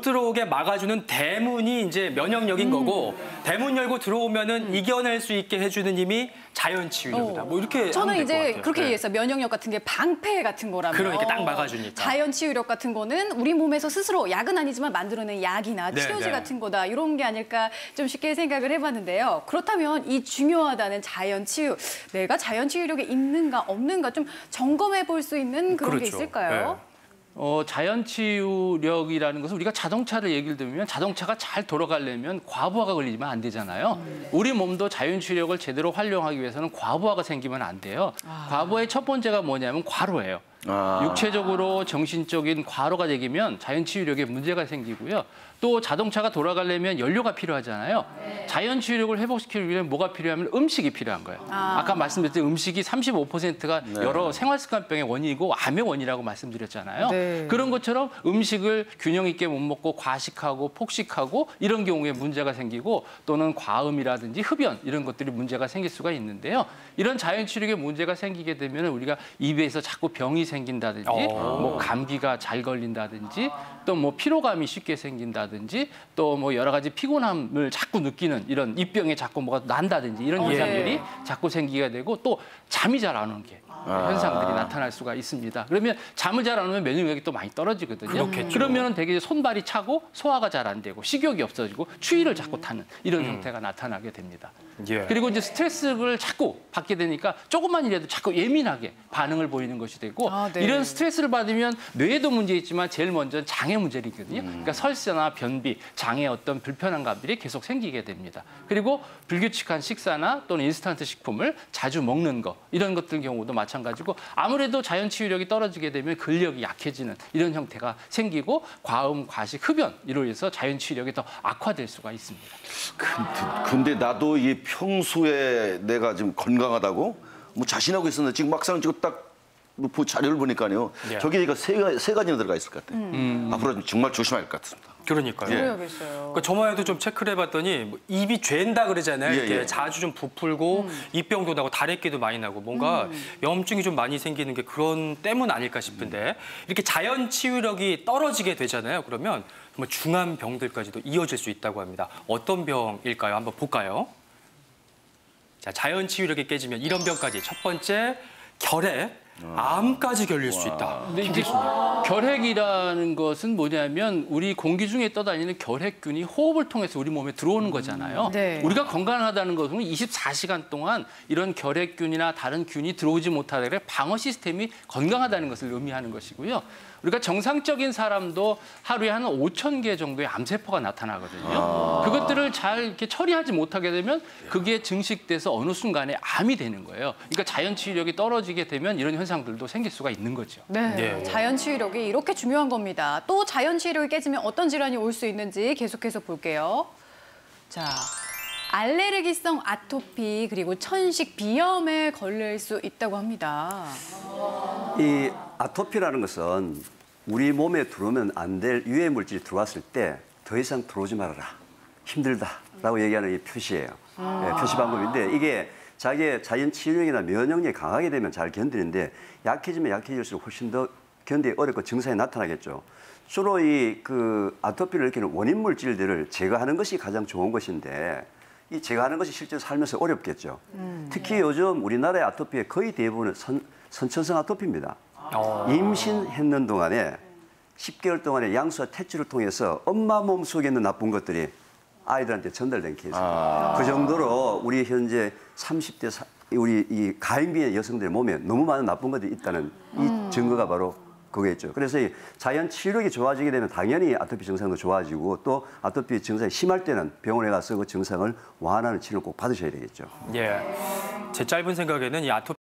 들어오게 막아주는 대문이 이제 면역력인 거고 대문 열고 들어오면은 이겨낼 수 있게 해주는 힘이 자연 치유력이다. 뭐 이렇게 저는 하면 될 것 이제 같아요. 그렇게 네. 이해했어요. 면역력 같은 게 방패 같은 거라면. 그러니까 딱 막아주니까. 자연 치유력 같은 거는 우리 몸에서 스스로 약은 아니지만 만들어낸 약이나 네, 치료제 네. 같은 거다. 이런 게 아닐까 좀 쉽게 생각을 해봤는데요. 그렇다면 이 중요하다는 자연 치유, 내가 자연 치유력이 있는가 없는가 좀 점검해 볼 수 있는 그런 게 그렇죠. 있을까요? 네. 자연 치유력이라는 것은 우리가 자동차를 얘기를 들으면 자동차가 잘 돌아가려면 과부하가 걸리면 안 되잖아요. 우리 몸도 자연 치유력을 제대로 활용하기 위해서는 과부하가 생기면 안 돼요. 과부하의 첫 번째가 뭐냐면 과로예요. 육체적으로 정신적인 과로가 생기면 자연 치유력에 문제가 생기고요. 또 자동차가 돌아가려면 연료가 필요하잖아요. 자연 치유력을 회복시키기 위해 뭐가 필요하면 음식이 필요한 거예요. 아까 말씀드렸듯이 음식이 35%가 여러 생활습관병의 원인이고 암의 원인이라고 말씀드렸잖아요. 네. 그런 것처럼 음식을 균형 있게 못 먹고 과식하고 폭식하고 이런 경우에 문제가 생기고 또는 과음이라든지 흡연 이런 것들이 문제가 생길 수가 있는데요. 이런 자연 치유력에 문제가 생기게 되면 우리가 입에서 자꾸 병이 생긴다든지 뭐 감기가 잘 걸린다든지 또 뭐 피로감이 쉽게 생긴다든지 또 뭐 여러 가지 피곤함을 자꾸 느끼는 이런 입병에 자꾸 뭐가 난다든지 이런 현상들이 자꾸 생기게 되고 또 잠이 잘 안 오는 게 현상들이 나타날 수가 있습니다. 그러면 잠을 잘 안 오면 면역력이 또 많이 떨어지거든요. 그렇겠죠. 그러면 되게 손발이 차고 소화가 잘 안 되고 식욕이 없어지고 추위를 자꾸 타는 이런 형태가 나타나게 됩니다. 예. 그리고 이제 스트레스를 자꾸 받게 되니까 조금만 이라도 자꾸 예민하게 반응을 보이는 것이 되고 네. 이런 스트레스를 받으면 뇌에도 문제 있지만 제일 먼저 장애 문제이거든요. 그러니까 설사나 변비, 장애 어떤 불편한 감들이 계속 생기게 됩니다. 그리고 불규칙한 식사나 또는 인스턴트 식품을 자주 먹는 거 이런 것들 경우도 마찬가지고 아무래도 자연 치유력이 떨어지게 되면 근력이 약해지는 이런 형태가 생기고 과음, 과식, 흡연 이로 인해서 자연 치유력이 더 악화될 수가 있습니다. 근데 나도 이 평소에 내가 지금 건강하다고 뭐 자신하고 있었는데 지금 막상 지금 딱 자료를 보니까요. 예. 저기가 세 가지나 들어가 있을 것 같아요. 앞으로 정말 조심해야 할 것 같습니다. 그러니까요. 그래야겠어요. 그러니까 저만 해도 좀 체크를 해봤더니 뭐 입이 죄인다 그러잖아요. 예, 이렇게 예. 자주 좀 부풀고 입병도 나고 다래끼도 많이 나고 뭔가 염증이 좀 많이 생기는 게 그런 때문 아닐까 싶은데 이렇게 자연 치유력이 떨어지게 되잖아요. 그러면 정말 중한 병들까지도 이어질 수 있다고 합니다. 어떤 병일까요? 한번 볼까요? 자, 자연 치유력이 깨지면 이런 병까지. 첫 번째, 결핵. 암까지 걸릴 수 있다. 근데 이제 결핵이라는 것은 뭐냐면 우리 공기 중에 떠다니는 결핵균이 호흡을 통해서 우리 몸에 들어오는 거잖아요. 네. 우리가 건강하다는 것은 24시간 동안 이런 결핵균이나 다른 균이 들어오지 못하게 방어 시스템이 건강하다는 것을 의미하는 것이고요. 우리가 정상적인 사람도 하루에 한 5,000개 정도의 암세포가 나타나거든요. 그것들을 잘 이렇게 처리하지 못하게 되면 그게 증식돼서 어느 순간에 암이 되는 거예요. 그러니까 자연 치유력이 떨어지게 되면 이런 현상들도 생길 수가 있는 거죠. 네, 네. 자연 치유력이 이렇게 중요한 겁니다. 또 자연 치유력이 깨지면 어떤 질환이 올 수 있는지 계속해서 볼게요. 자, 알레르기성 아토피 그리고 천식 비염에 걸릴 수 있다고 합니다. 이 아토피라는 것은 우리 몸에 들어오면 안 될 유해 물질이 들어왔을 때 더 이상 들어오지 말아라. 힘들다라고 얘기하는 이 표시예요. 표시 방법인데 이게 자기의 자연 치유력이나 면역력이 강하게 되면 잘 견디는데 약해지면 약해질수록 훨씬 더 견디기 어렵고 증상이 나타나겠죠. 주로 이 아토피를 일으키는 원인 물질들을 제거하는 것이 가장 좋은 것인데 이 제거하는 것이 실제로 살면서 어렵겠죠. 특히 요즘 우리나라의 아토피의 거의 대부분은 선천성 아토피입니다. 임신했는 동안에 10개월 동안의 양수와 퇴치를 통해서 엄마 몸속에 있는 나쁜 것들이 아이들한테 전달된 케이스입니다. 그 정도로 우리 현재 30대 우리 이 가임기의 여성들의 몸에 너무 많은 나쁜 것들이 있다는 이 증거가 바로 그거겠죠. 그래서 이 자연 치유력이 좋아지게 되면 당연히 아토피 증상도 좋아지고 또 아토피 증상이 심할 때는 병원에 가서 그 증상을 완화하는 치료를 꼭 받으셔야 되겠죠. 예. 제 짧은 생각에는 이 아토피